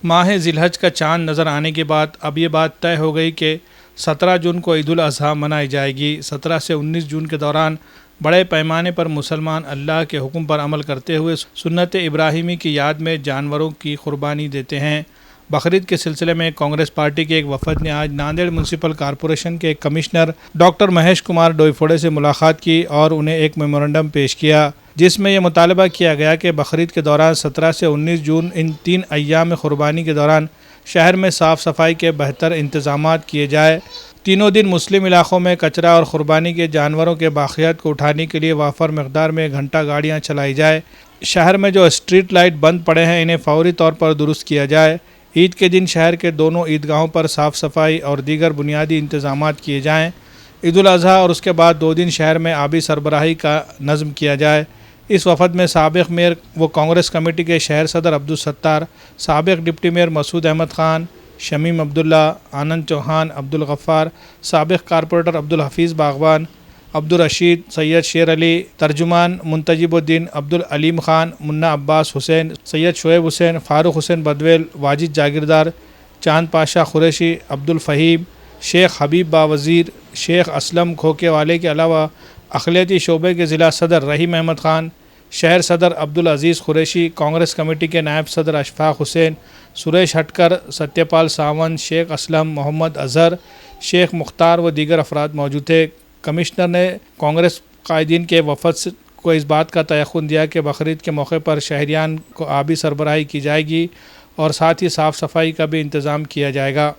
माह ज़िलहज का चांद नज़र आने के बाद अब ये बात तय हो गई कि 17 जून को ईद उल अज़हा मनाई जाएगी। 17 से 19 जून के दौरान बड़े पैमाने पर मुसलमान अल्लाह के हुक्म पर अमल करते हुए सुन्नत इब्राहिमी की याद में जानवरों की कुर्बानी देते हैं। बकरीद के सिलसिले में कांग्रेस पार्टी के एक वफद ने आज नांदेड़ म्यूनसिपल कॉरपोरेशन के कमिश्नर डॉक्टर महेश कुमार डोईफोड़े से मुलाकात की और उन्हें एक मेमोरेंडम पेश किया, जिसमें यह मुतालबा किया गया कि बकरीद के दौरान 17 से 19 जून इन 3 अय्याम कुर्बानी के दौरान शहर में साफ़ सफाई के बेहतर इंतजाम किए जाए। तीनों दिन मुस्लिम इलाक़ों में कचरा और कुर्बानी के जानवरों के बाक़ियात को उठाने के लिए वाफर मकदार में घंटा गाड़ियाँ चलाई जाए। शहर में जो स्ट्रीट लाइट बंद पड़े हैं इन्हें फ़ौरी तौर पर दुरुस्त किया जाए। ईद के दिन शहर के दोनों ईदगाहों पर साफ़ सफाई और दीगर बुनियादी इंतजाम किए जाएँ। ईद उल अज़हा और उसके बाद 2 दिन शहर में आबी सरबराही का नज़म किया जाए। इस वफद में साबिक़ मेयर व कांग्रेस कमेटी के शहर सदर अब्दुल सत्तार, साबिक़ डिप्टी मेयर मसूद अहमद ख़ान, शमीम अब्दुल्ला, आनंद चौहान, अब्दुल गफ़ार, साबिक़ कारपोरेटर अब्दुल हफीज़ बागवान, अब्दुल रशीद, सैयद शेर अली, तर्जुमान मुंतजिबुद्दीन, अब्दुल अलीम ख़ान, मुन्ना अब्बास हुसैन, सैयद शोएब हुसैन, फ़ारूक हुसैन बदवेल, वाजिद जागीरदार, चांद पाशा कुरैशी, अब्दुल फ़हीम, शेख हबीब बावज़ीर, शेख असलम खोकेवाले के अलावा अक़लियती शोबे के ज़िला सदर रहीम अहमद ख़ान, शहर सदर अब्दुल अज़ीज़ कुरैशी, कांग्रेस कमेटी के नायब सदर अशफाक़ हुसैन, सुरेश हटकर, सत्यपाल सावंत, शेख असलम, मोहम्मद अज़हर, शेख मुख्तार व दीगर अफराद मौजूद थे। कमिश्नर ने कांग्रेस कायदीन के वफद को इस बात का तयक़ुन दिया कि बकरीद के मौके पर शहरियान को आबी सरबराही की जाएगी और साथ ही साफ़ सफाई का भी इंतज़ाम किया जाएगा।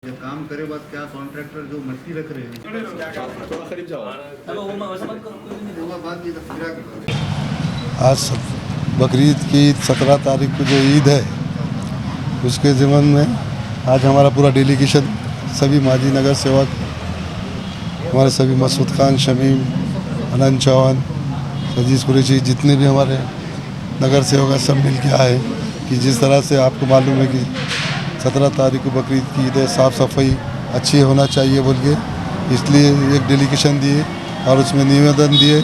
काम करे बाद क्या कॉन्ट्रैक्टर जो मट्टी रख रहे हैं। आज बकरीद की 17 तारीख को जो ईद है उसके ज़िमन में आज हमारा पूरा डेलीगेशन सभी माजी नगर सेवक, हमारे सभी मसूद खान, शमीम, आनंद चौहान, अजीज़ कुरैशी, जितने भी हमारे नगर सेवक हैं सब मिल के आए कि जिस तरह से आपको मालूम है कि 17 तारीख को बकरीद की ईद है, साफ़ सफाई अच्छी होना चाहिए बोल के इसलिए एक डेलीगेशन दिए और उसमें निवेदन दिए।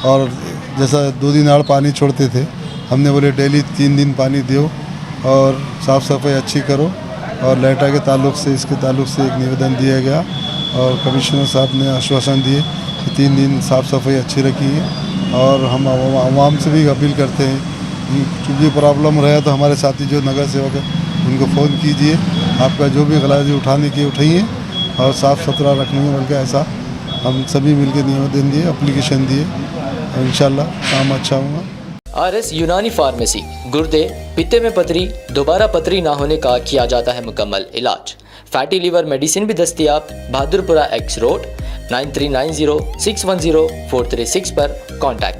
और जैसा 2 दिन आड़ पानी छोड़ते थे, हमने बोले डेली 3 दिन पानी दो और साफ़ सफाई अच्छी करो। और लाइटा के ताल्लुक़ से इसके ताल्लुक़ से एक निवेदन दिया गया और कमिश्नर साहब ने आश्वासन दिए कि 3 दिन साफ़ सफाई अच्छी रखिए। और हम आवाम से भी अपील करते हैं कि भी प्रॉब्लम रहे तो हमारे साथी जो नगर सेवक है उनको फ़ोन कीजिए, आपका जो भी गलाजी उठाने की उठाइए और साफ़ सुथरा रखने में बल्कि ऐसा हम सभी मिलकर निवेदन दिए, एप्लीकेशन दिए, इंशाल्लाह काम अच्छा होगा। RS यूनानी फार्मेसी, गुर्दे, पित्ते में पथरी, दोबारा पथरी ना होने का किया जाता है मुकम्मल इलाज। फैटी लीवर मेडिसिन भी दस्तियाब। बहादुरपुरा X रोड 9390610436 पर कॉन्टैक्ट।